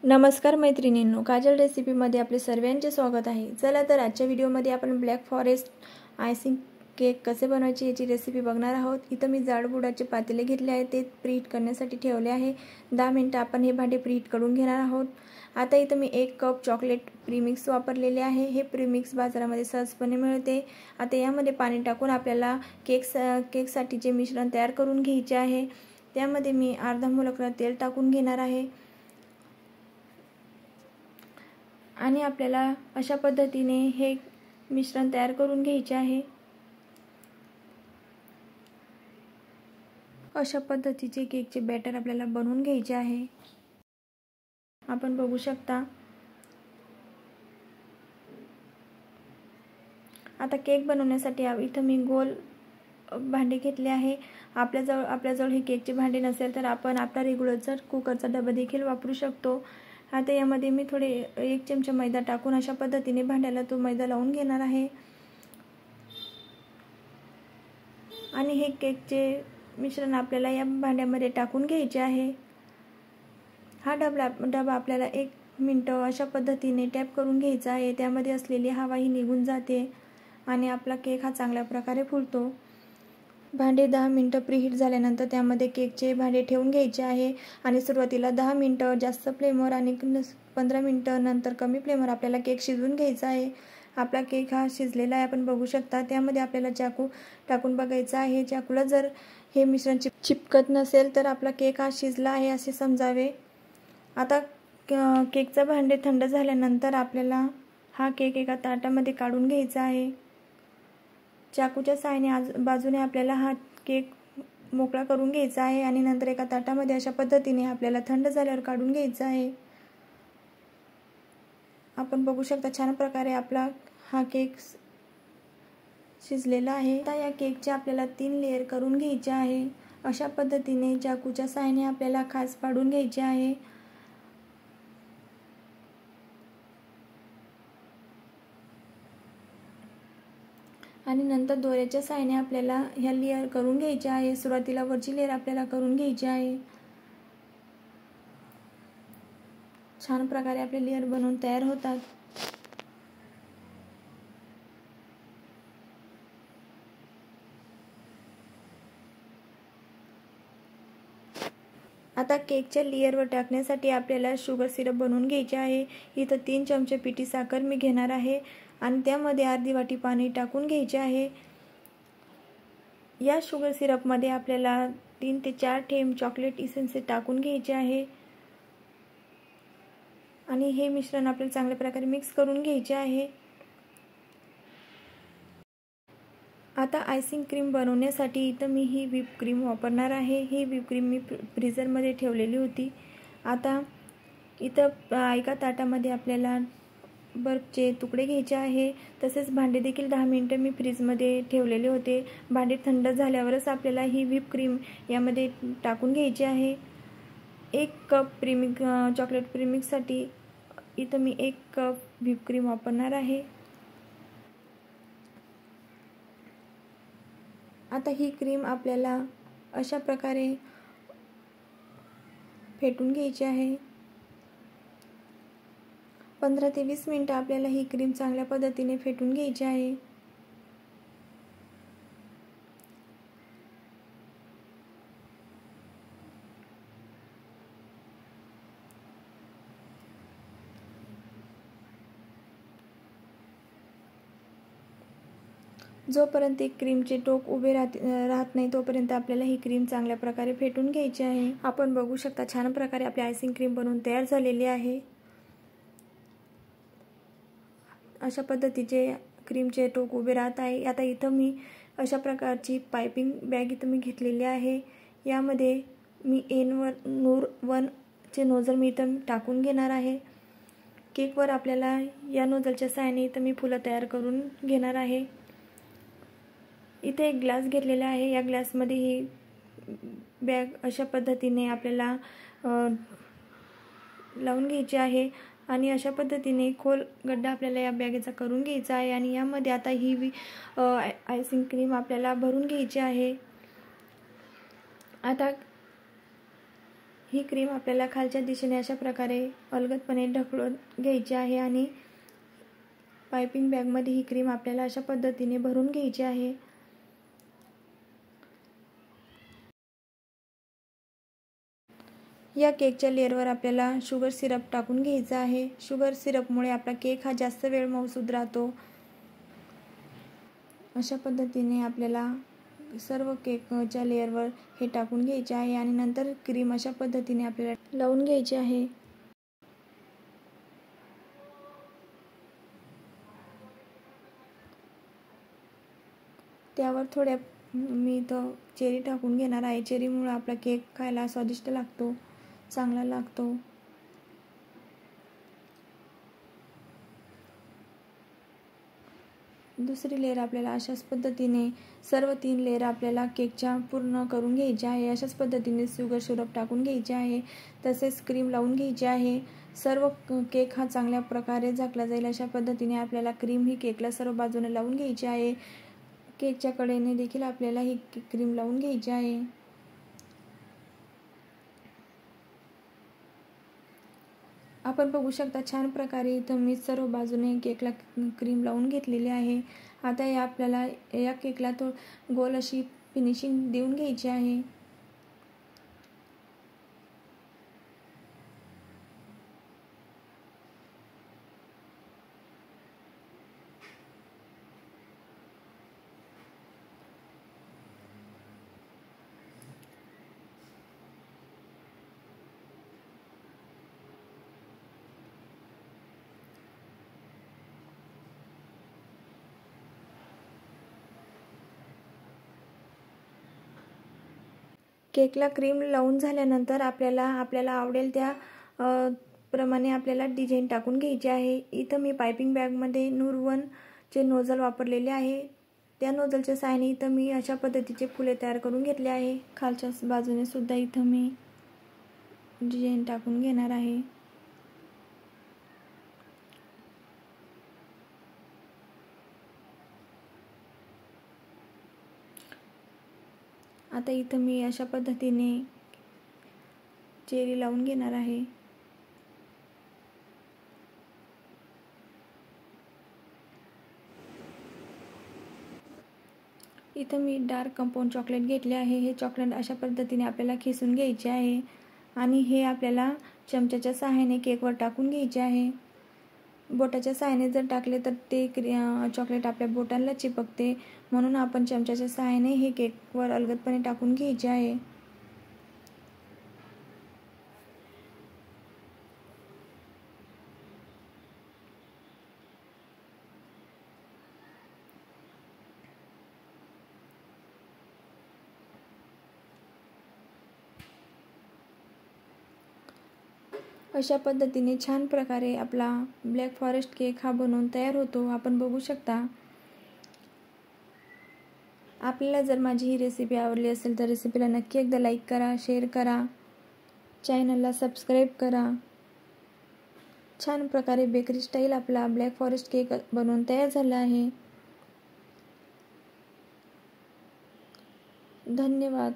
नमस्कार मैत्रिणींनो, काजल रेसिपीमध्ये आपले सर्वांचे स्वागत आहे। चला तर आजच्या व्हिडिओमध्ये आपण ब्लॅक फॉरेस्ट आयसिंग केक कसे बनवायचे याची रेसिपी बघणार आहोत। इथं मी जाड बुडाचे पातेले घेतले आहे, ते प्रीहीट करण्यासाठी ठेवले आहे। 10 मिनिटं आपण हे भांडे प्रीहीट करून घेणार आहोत। आता इथं मी 1 कप चॉकलेट प्रीमिक्स वापरलेले आहे। हे प्रीमिक्स बाजारामध्ये सहजपणे मिळते। आता यामध्ये पाणी टाकून आपल्याला केकसाठी जे मिश्रण तयार करून घ्यायचे आहे, त्यामध्ये मी अर्धा मोलकरा तेल टाकून घेणार आहे आणि आपल्याला अशा पद्धतीने हे मिश्रण तयार करून घ्यायचे आहे। अशा पद्धतीचे केकचे बॅटर आपल्याला बनवून घ्यायचे आहे। आपण बघू शकता। आता केक बनवण्यासाठी इथं मी गोल भांडे घेतले आहे। आपल्याजवळ हे केकचे भांडे नसेल तर आपण आपला रेग्युलरचा कुकरचा डबा देखील वापरू शकतो। आता यामध्ये मी थोडे 1 चमचा मैदा टाकून अशा पद्धतीने भांड्याला तो मैदा लावून घेणार आहे आणि हे केकचे मिश्रण आपल्याला या भांड्यामध्ये टाकून घ्यायचे आहे। हा डबा आपल्याला 1 मिनिट अशा पद्धतीने टॅप करून घ्यायचा आहे। त्यामध्ये असलेली हवा ही निघून जाते आणि आपला केक हा चांगल्या प्रकारे फुलतो। भांडे 10 मिनिटं प्रीहीट झाल्यानंतर त्यामध्ये केकचे भांडे ठेवून घ्यायचे आहे आणि सुरुवातीला 10 मिनिटं जास्त फ्लेमवर आणि 15 मिनिटं नंतर कमी फ्लेमवर आपल्याला केक शिजवून घ्यायचा आहे। आपला केक हा शिजलेला आहे, आपण बघू शकता। त्यामध्ये आपल्याला चाकू टाकून बघायचा आहे। चाकूला जर हे मिश्रण चिपकत नसेल तर आपला केक हा शिजला आहे असे समजावे। आता केकचा भांडे थंड झाल्यानंतर आपल्याला हा केक एका ताटामध्ये काढून घ्यायचा आहे। चाकूच्या साहाय्याने बाजूने आपल्याला हा केक मोकळा करून घ्यायचा आहे आणि नंतर एका ताटामध्ये अशा पद्धतीने आपल्याला थंड झाल्यावर काढून घ्यायचा आहे। आपण बघू शकता छान प्रकारे आपला हा केक शिजलेला आहे। आता या केकचे आपल्याला 3 लेयर करून घ्यायचे आहे। अशा पद्धतीने चाकूच्या साहाय्याने आपल्याला खाच पाडून घ्यायचे आहे। आणि नंतर दोऱ्याच्या साहाय्याने आपल्याला ह्या लेयर करून घ्यायच्या आहे। सुरुवातीला वरची लेयर आपल्याला करून घ्यायची आहे। छान प्रकारे आपले लेयर बनवून तयार होतात। आता केकच्या लेयरवर टाकण्यासाठी आपल्याला शुगर सिरप बनवून घ्यायचे आहे। इथं 3 चमचे पिठी साखर मी घेणार आहे आणि त्यामध्ये अर्धी वाटी पाणी टाकून घ्यायचे आहे। या शुगर सिरपमध्ये आपल्याला 3 ते 4 थेंब चॉकलेट इसेन्स टाकून घ्यायचे आहे आणि हे मिश्रण आपल्याला चांगल्या प्रकारे मिक्स करून घ्यायचे आहे। आता आयसिंग क्रीम बनवण्यासाठी इथं मी ही व्हिप क्रीम वापरणार आहे। ही व्हिप क्रीम मी फ्रीजरमध्ये ठेवलेली होती। आता इथं एका ताटामध्ये आपल्याला बर्फचे तुकडे घ्यायचे आहे। तसेच भांडे देखील 10 मिनिटं मी फ्रीजमध्ये ठेवलेले होते। भांडे थंड झाल्यावरच आपल्याला ही व्हिप क्रीम यामध्ये टाकून घ्यायची आहे। 1 कप चॉकलेट प्रीमिक्ससाठी इथं मी 1 कप व्हिप क्रीम वापरणार आहे। आता ही क्रीम आपल्याला अशा प्रकारे फेटून घ्यायची आहे। 15 ते 20 मिनिटं आपल्याला ही क्रीम चांगल्या पद्धतीने फेटून घ्यायची आहे। जोपर्यंत क्रीमचे टोक उभे राहत नाही तोपर्यंत आपल्याला ही क्रीम चांगल्या प्रकारे फेटून घ्यायची आहे। आपण बघू शकता छान प्रकारे आपली आयसिंग क्रीम बनवून तयार झालेली आहे। अशा पद्धतीचे क्रीमचे टोक उभे राहत आहे। आता इथं मी अशा प्रकारची पाइपिंग बॅग इथं मी घेतलेली आहे। यामध्ये मी N1 चे नोझल मी इथं टाकून घेणार आहे। केकवर आपल्याला या नोझलच्या साहाय्याने इथं मी फुलं तयार करून घेणार आहे। इथे एक ग्लास घेतलेला आहे। या ग्लासमध्ये ही बॅग अशा पद्धतीने आपल्याला लावून घ्यायची आहे आणि अशा पद्धतीने खोल गड्डा आपल्याला या बॅगेचा करून घ्यायचा आहे आणि यामध्ये आता ही आयसिंग क्रीम आपल्याला भरून घ्यायची आहे। आता ही क्रीम आपल्याला खालच्या दिशेने अशा प्रकारे अलगदपणे ढकलून घ्यायची आहे आणि पायपिंग बॅगमध्ये ही क्रीम आपल्याला अशा पद्धतीने भरून घ्यायची आहे. या केकच्या लेअरवर आपल्याला शुगर सिरप टाकून घ्यायचा आहे. शुगर सिरपमुळे आपला केक हा जास्त वेळ मऊसूद राहतो. अशा पद्धतीने आपल्याला सर्व केकच्या लेअरवर हे टाकून घ्यायचे आहे आणि नंतर क्रीम अशा पद्धतीने आपल्याला लावून घ्यायची आहे. त्यावर थोड्या मी इथं चेरी टाकून घेणार आहे. चेरीमुळे आपला केक खायला स्वादिष्ट लागतो, चांगला लागतो. दुसरी लेअर आपल्याला अशाच पद्धतीने सर्व 3 लेअर आपल्याला केकच्या पूर्ण करून घ्यायच्या आहे. अशाच पद्धतीने शुगर सिरप टाकून घ्यायचे आहे, तसेच क्रीम लावून घ्यायची आहे. सर्व केक हा चांगल्या प्रकारे झाकला जाईल अशा पद्धतीने आपल्याला क्रीम ही केकला सर्व बाजूने लावून घ्यायची आहे. केकच्या कडेने देखील आपल्याला ही क्रीम लावून घ्यायची आहे. आपण बघू शकता छान प्रकारे इथं मी सर्व बाजूने केकला क्रीम लावून घेतलेली आहे. आता आपल्याला या केकला गोल अशी फिनिशिंग देऊन घ्यायची आहे. केकला क्रीम लावून झाल्यानंतर आपल्याला आवडेल त्या प्रमाणे आपल्याला डिझाईन टाकून घ्यायची आहे. इथं मी पायपिंग बॅगमध्ये नूर1चे नोझल वापरलेले आहे. त्या नोझलच्या सहाय्याने इथं मी अशा पद्धतीचे फुले तयार करून घेतले आहे. खालच्या बाजूने सुद्धा इथं मी डिझाईन टाकून घेणार आहे. आता इथं मी अशा पद्धतीने चेरी लावून घेणार आहे. इथं मी डार्क कंपाऊंड चॉकलेट घेतले आहे. हे चॉकलेट अशा पद्धतीने आपल्याला खिसून घ्यायचे आहे आणि हे आपल्याला चमच्याच्या सहाय्याने केकवर टाकून घ्यायचे आहे. बोटाच्या सहाय्याने जर टाकले तर ते चॉकलेट आपल्या बोटांना चिपकते, म्हणून आपण चमच्याच्या सहाय्याने हे केकवर अलगदपणे टाकून घ्यायचे आहे. अशा पद्धतीने छान प्रकारे आपला ब्लॅक फॉरेस्ट केक हा बनवून तयार होतो. आपण बघू शकता. आपल्याला जर माझी ही रेसिपी आवडली असेल तर रेसिपीला नक्की एकदा लाईक करा, शेअर करा, चॅनलला सबस्क्राईब करा. छान प्रकारे बेकरी स्टाईल आपला ब्लॅक फॉरेस्ट केक बनवून तयार झाला आहे. धन्यवाद.